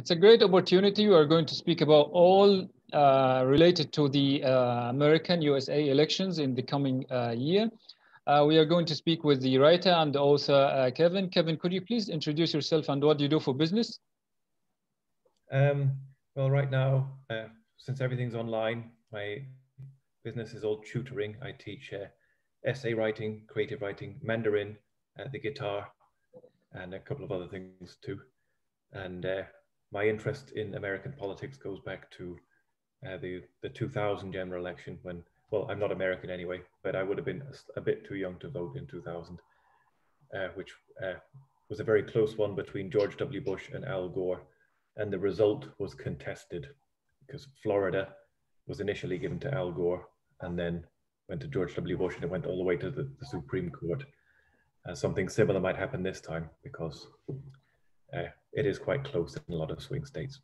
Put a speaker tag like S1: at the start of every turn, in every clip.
S1: It's a great opportunity. We are going to speak about all related to the American USA elections in the coming year. We are going to speak with the writer and author Kevin. Kevin, could you please introduce yourself and what you do for business?
S2: Well, right now, since everything's online, my business is all tutoring. I teach essay writing, creative writing, Mandarin, the guitar, and a couple of other things too. And my interest in American politics goes back to the 2000 general election when, well, I'm not American anyway, but I would have been a bit too young to vote in 2000, which was a very close one between George W. Bush and Al Gore. And the result was contested because Florida was initially given to Al Gore and then went to George W. Bush, and it went all the way to the Supreme Court. Something similar might happen this time because it is quite close in a lot of swing states.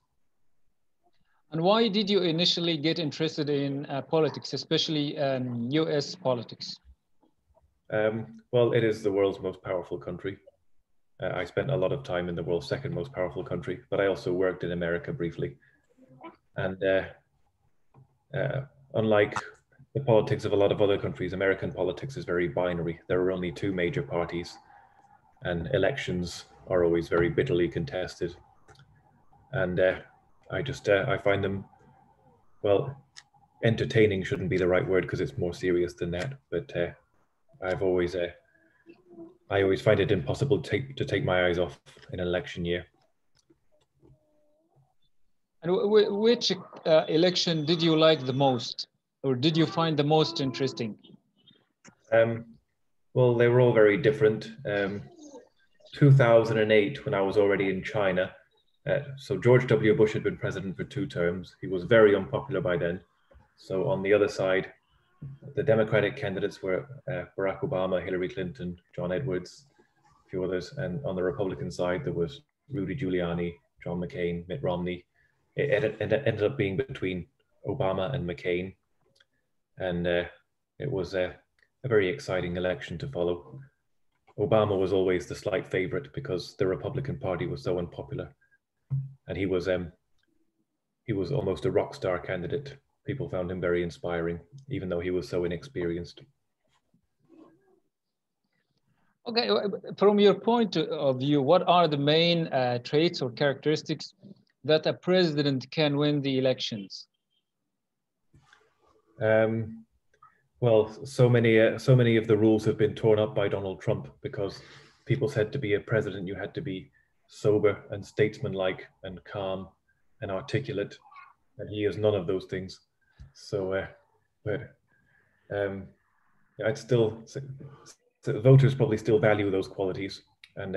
S1: And why did you initially get interested in politics, especially US politics?
S2: Well, it is the world's most powerful country. I spent a lot of time in the world's second most powerful country, but I also worked in America briefly. And unlike the politics of a lot of other countries, American politics is very binary. There are only two major parties, and elections are always very bitterly contested. And I find them, well, entertaining shouldn't be the right word because it's more serious than that. But I always find it impossible to take my eyes off an election year.
S1: And which election did you like the most, or did you find the most interesting?
S2: Well, they were all very different. 2008, when I was already in China, so George W. Bush had been president for 2 terms. He was very unpopular by then. So on the other side, the Democratic candidates were Barack Obama, Hillary Clinton, John Edwards, a few others. And on the Republican side, there was Rudy Giuliani, John McCain, Mitt Romney. It ended up being between Obama and McCain. And it was a very exciting election to follow. Obama was always the slight favorite because the Republican Party was so unpopular. And he was almost a rock star candidate. People found him very inspiring, even though he was so inexperienced.
S1: Okay, from your point of view, what are the main traits or characteristics that a president can win the elections?
S2: Well, so many of the rules have been torn up by Donald Trump because people said to be a president, you had to be sober and statesmanlike and calm and articulate, and he is none of those things. So, I'd still say voters probably still value those qualities, and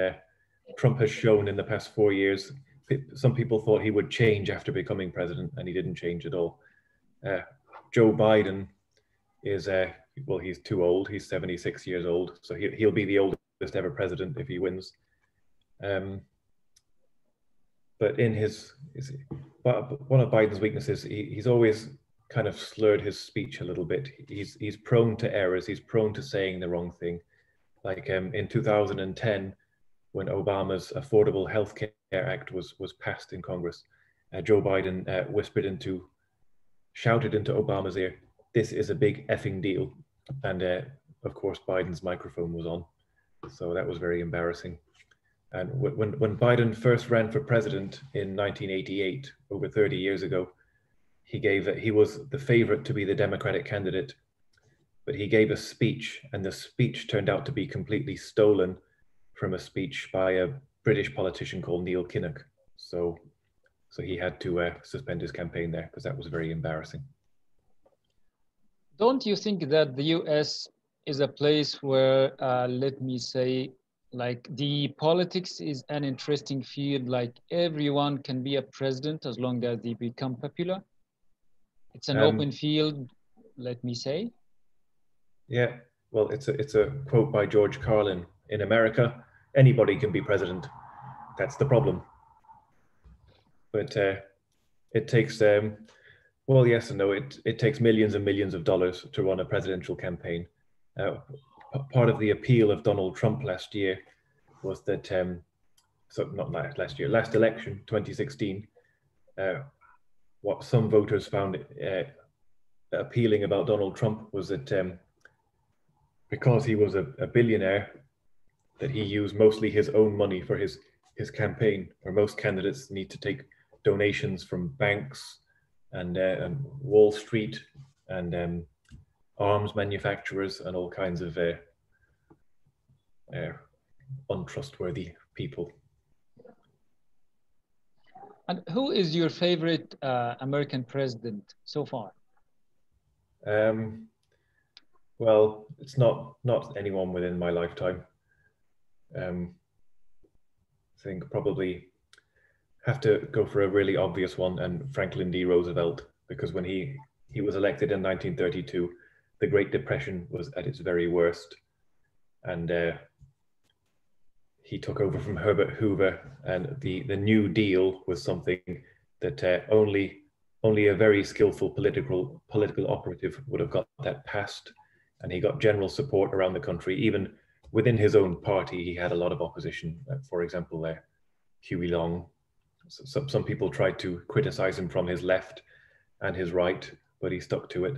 S2: Trump has shown in the past 4 years. Some people thought he would change after becoming president, and he didn't change at all. Joe Biden is well, he's too old. He's 76 years old, so he'll be the oldest ever president if he wins. But one of Biden's weaknesses, he's always kind of slurred his speech a little bit. He's prone to errors. He's prone to saying the wrong thing. Like in 2010, when Obama's Affordable Health Care Act was passed in Congress, Joe Biden shouted into Obama's ear, "This is a big effing deal." And of course, Biden's microphone was on. So that was very embarrassing. And when Biden first ran for president in 1988, over 30 years ago, he was the favorite to be the Democratic candidate, but he gave a speech, and the speech turned out to be completely stolen from a speech by a British politician called Neil Kinnock. So he had to suspend his campaign there because that was very embarrassing.
S1: Don't you think that the US is a place where, let me say, like the politics is an interesting field, like everyone can be a president as long as they become popular? It's an open field, let me say.
S2: Yeah, well, it's a quote by George Carlin. In America, anybody can be president. That's the problem. But it takes, well, yes and no. It takes millions and millions of dollars to run a presidential campaign. Part of the appeal of Donald Trump last year was that so not last year, last election, 2016, what some voters found appealing about Donald Trump was that because he was a billionaire, that he used mostly his own money for his campaign, where most candidates need to take donations from banks and Wall Street and arms manufacturers and all kinds of untrustworthy people.
S1: And who is your favorite American president so far?
S2: Well, it's not anyone within my lifetime. I think probably have to go for a really obvious one, and Franklin D Roosevelt, because when he was elected in 1932, the Great Depression was at its very worst, and he took over from Herbert Hoover, and the New Deal was something that only a very skillful political operative would have got that passed, and he got general support around the country. Even within his own party, he had a lot of opposition. For example, Huey Long. Some people tried to criticize him from his left and his right, but he stuck to it.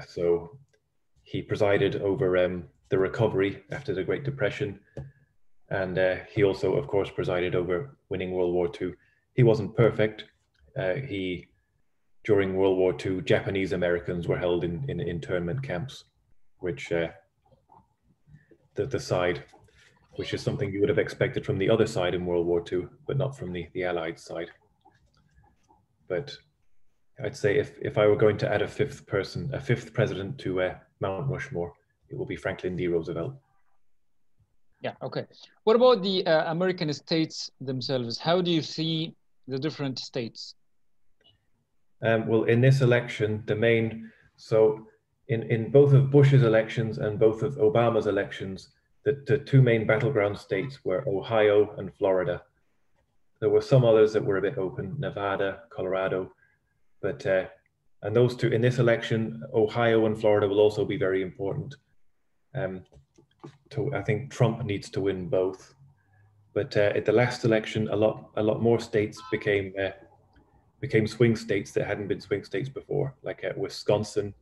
S2: So he presided over the recovery after the Great Depression. And he also, of course, presided over winning World War II. He wasn't perfect. During World War II, Japanese Americans were held in internment camps, which the side, which is something you would have expected from the other side in World War II, but not from the Allied side. But I'd say if I were going to add a fifth president to Mount Rushmore, it will be Franklin D. Roosevelt.
S1: Yeah, okay. What about the American states themselves? How do you see the different states?
S2: Well, in this election, in both of Bush's elections and both of Obama's elections, the two main battleground states were Ohio and Florida. There were some others that were a bit open, Nevada, Colorado, but and those two, in this election, Ohio and Florida will also be very important. I think Trump needs to win both, but at the last election, a lot more states became swing states that hadn't been swing states before, like Wisconsin,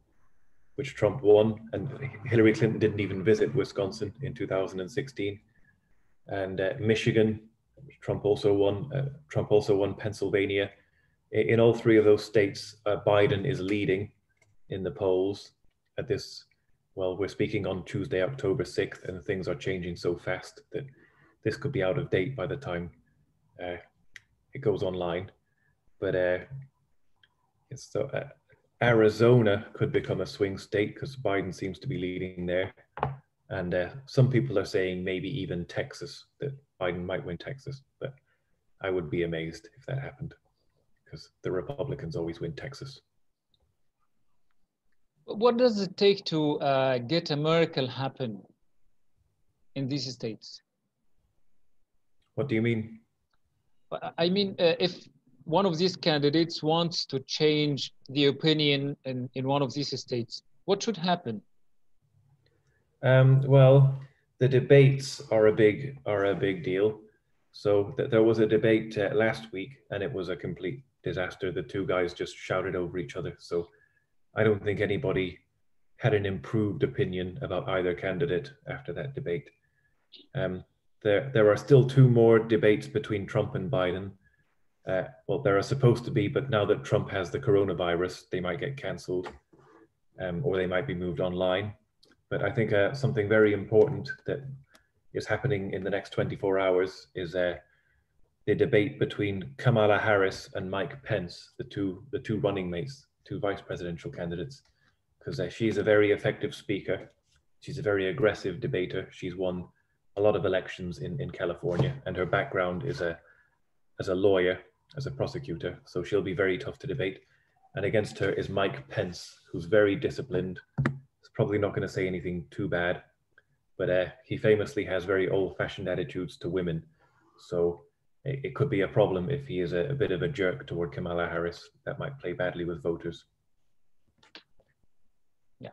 S2: which Trump won, and Hillary Clinton didn't even visit Wisconsin in 2016, and Michigan, which Trump also won. Trump also won Pennsylvania. In all three of those states, Biden is leading in the polls at this. Well, we're speaking on Tuesday, October 6th, and things are changing so fast that this could be out of date by the time it goes online. But Arizona could become a swing state because Biden seems to be leading there. And some people are saying maybe even Texas, that Biden might win Texas. But I would be amazed if that happened, because the Republicans always win Texas.
S1: What does it take to get a miracle happen in these states?
S2: What do you mean?
S1: I mean, if one of these candidates wants to change the opinion in one of these states, what should happen?
S2: Well, the debates are a big deal. So there was a debate last week, and it was a complete disaster. The two guys just shouted over each other. So I don't think anybody had an improved opinion about either candidate after that debate. There are still two more debates between Trump and Biden. Well, there are supposed to be, but now that Trump has the coronavirus, they might get cancelled, or they might be moved online. But I think something very important that is happening in the next 24 hours is the debate between Kamala Harris and Mike Pence, the two running mates, two vice presidential candidates, because she's a very effective speaker. She's a very aggressive debater. She's won a lot of elections in California, and her background is as a lawyer, as a prosecutor, so she'll be very tough to debate. And against her is Mike Pence, who's very disciplined. He's probably not going to say anything too bad, but he famously has very old-fashioned attitudes to women. So it could be a problem if he is a bit of a jerk toward Kamala Harris. That might play badly with voters.
S1: Yeah.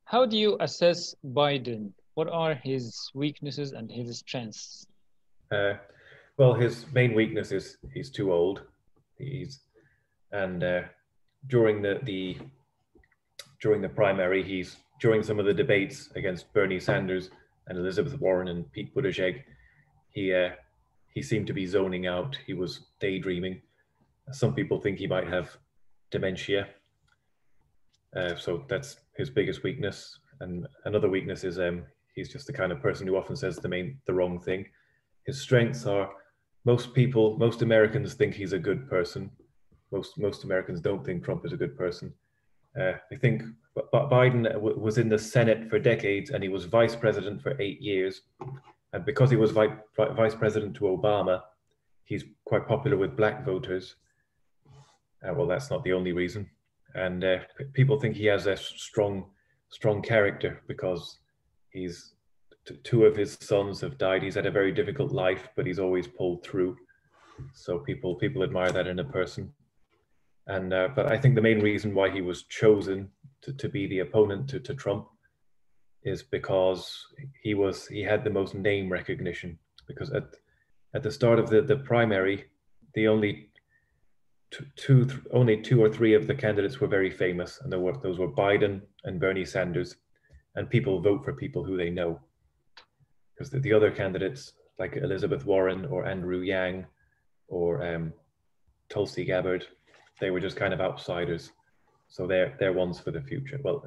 S1: How do you assess Biden? What are his weaknesses and his strengths?
S2: Well, his main weakness is he's too old. And during the primary, during some of the debates against Bernie Sanders and Elizabeth Warren and Pete Buttigieg, he seemed to be zoning out. He was daydreaming. Some people think he might have dementia. So that's his biggest weakness. And another weakness is he's just the kind of person who often says the wrong thing. His strengths are most Americans think he's a good person. Most Americans don't think Trump is a good person. I think Biden was in the Senate for decades, and he was vice president for 8 years. And because he was vice president to Obama, he's quite popular with black voters. Well, that's not the only reason. And people think he has a strong character because two of his sons have died. He's had a very difficult life, but he's always pulled through. So people admire that in a person. And but I think the main reason why he was chosen to be the opponent to Trump is because he had the most name recognition. Because at the start of the primary, the only two or three of the candidates were very famous, and those were Biden and Bernie Sanders, and people vote for people who they know. Because the other candidates, like Elizabeth Warren or Andrew Yang or Tulsi Gabbard, they were just kind of outsiders. So they're ones for the future. Well,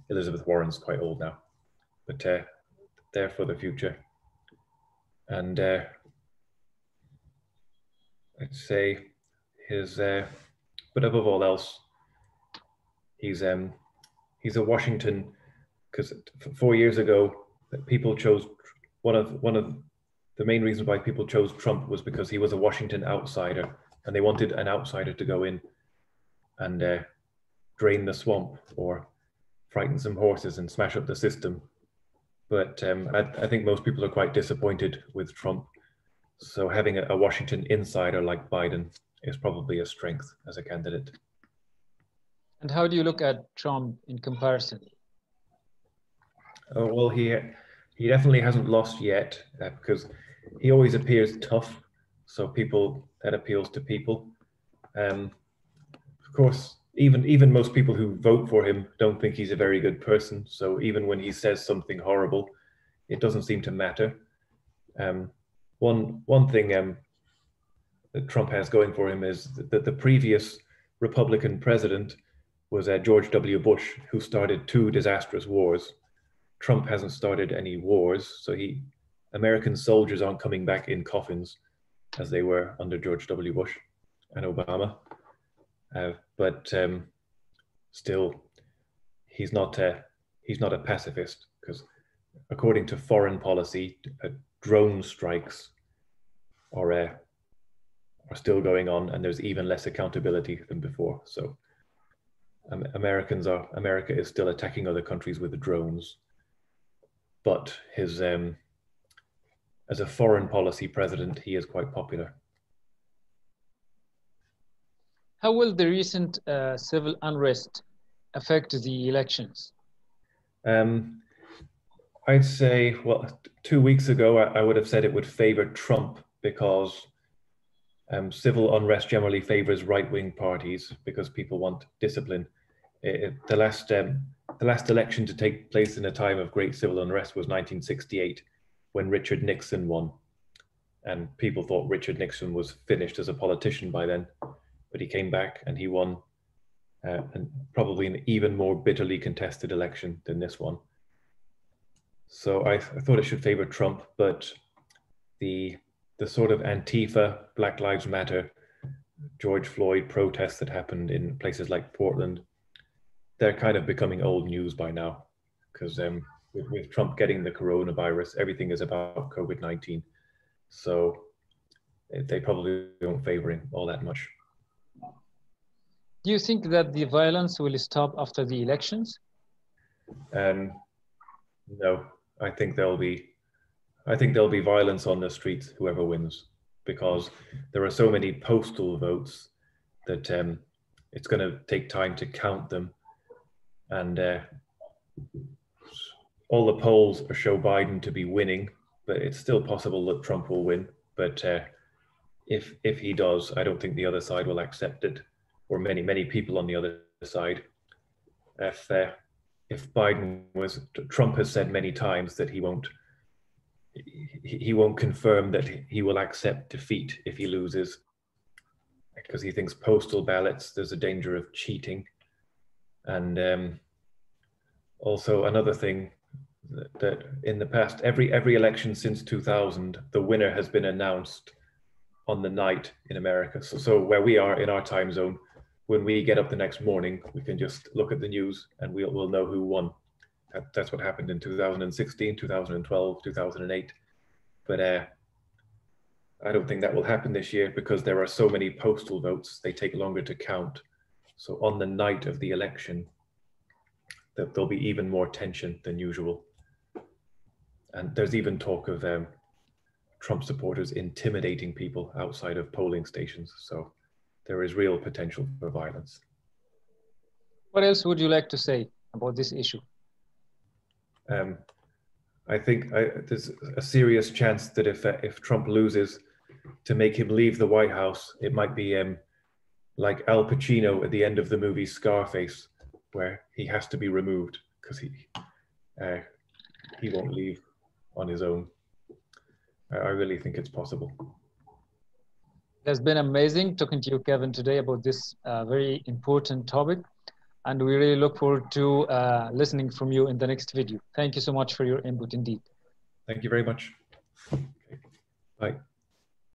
S2: Elizabeth Warren's quite old now, but they're for the future. And I'd say but above all else, he's a Washington, because 4 years ago, people chose one of the main reasons why people chose Trump was because he was a Washington outsider, and they wanted an outsider to go in and drain the swamp or frighten some horses and smash up the system. But I think most people are quite disappointed with Trump. So having a Washington insider like Biden is probably a strength as a candidate.
S1: And how do you look at Trump in comparison?
S2: Oh, well, he definitely hasn't lost yet because he always appears tough. So that appeals to people. Of course, even most people who vote for him don't think he's a very good person. So even when he says something horrible, it doesn't seem to matter. One thing that Trump has going for him is that the previous Republican president was George W. Bush, who started 2 disastrous wars. Trump hasn't started any wars, so American soldiers aren't coming back in coffins as they were under George W. Bush and Obama. But still, he's not a pacifist, because according to foreign policy, drone strikes are still going on, and there's even less accountability than before. So America is still attacking other countries with the drones, but his as a foreign policy president, he is quite popular.
S1: How will the recent civil unrest affect the elections?
S2: I'd say, well, 2 weeks ago, I would have said it would favor Trump because civil unrest generally favors right-wing parties because people want discipline. The last election to take place in a time of great civil unrest was 1968, when Richard Nixon won. And people thought Richard Nixon was finished as a politician by then, but he came back and he won, and probably an even more bitterly contested election than this one. So I thought it should favor Trump, but the sort of Antifa, Black Lives Matter, George Floyd protests that happened in places like Portland, they're kind of becoming old news by now, because with Trump getting the coronavirus, everything is about COVID-19. So they probably don't favor him all that much.
S1: Do you think that the violence will stop after the elections?
S2: No, I think there'll be violence on the streets, whoever wins, because there are so many postal votes that it's going to take time to count them. And all the polls show Biden to be winning, but it's still possible that Trump will win. But if he does, I don't think the other side will accept it, or many people on the other side. If Biden was, Trump has said many times that he won't confirm that he will accept defeat if he loses, because he thinks postal ballots, there's a danger of cheating. And also another thing, that in the past, every election since 2000, the winner has been announced on the night in America. So where we are in our time zone, when we get up the next morning, we can just look at the news and we'll know who won. That's what happened in 2016, 2012, 2008. But I don't think that will happen this year, because there are so many postal votes, they take longer to count. So on the night of the election, there'll be even more tension than usual. And there's even talk of Trump supporters intimidating people outside of polling stations. So there is real potential for violence.
S1: What else would you like to say about this issue?
S2: I think there's a serious chance that if Trump loses, to make him leave the White House, it might be like Al Pacino at the end of the movie Scarface, where he has to be removed because he won't leave on his own. I really think it's possible.
S1: It has been amazing talking to you, Kevin, today about this very important topic. And we really look forward to listening from you in the next video. Thank you so much for your input indeed.
S2: Thank you very much. Okay. Bye.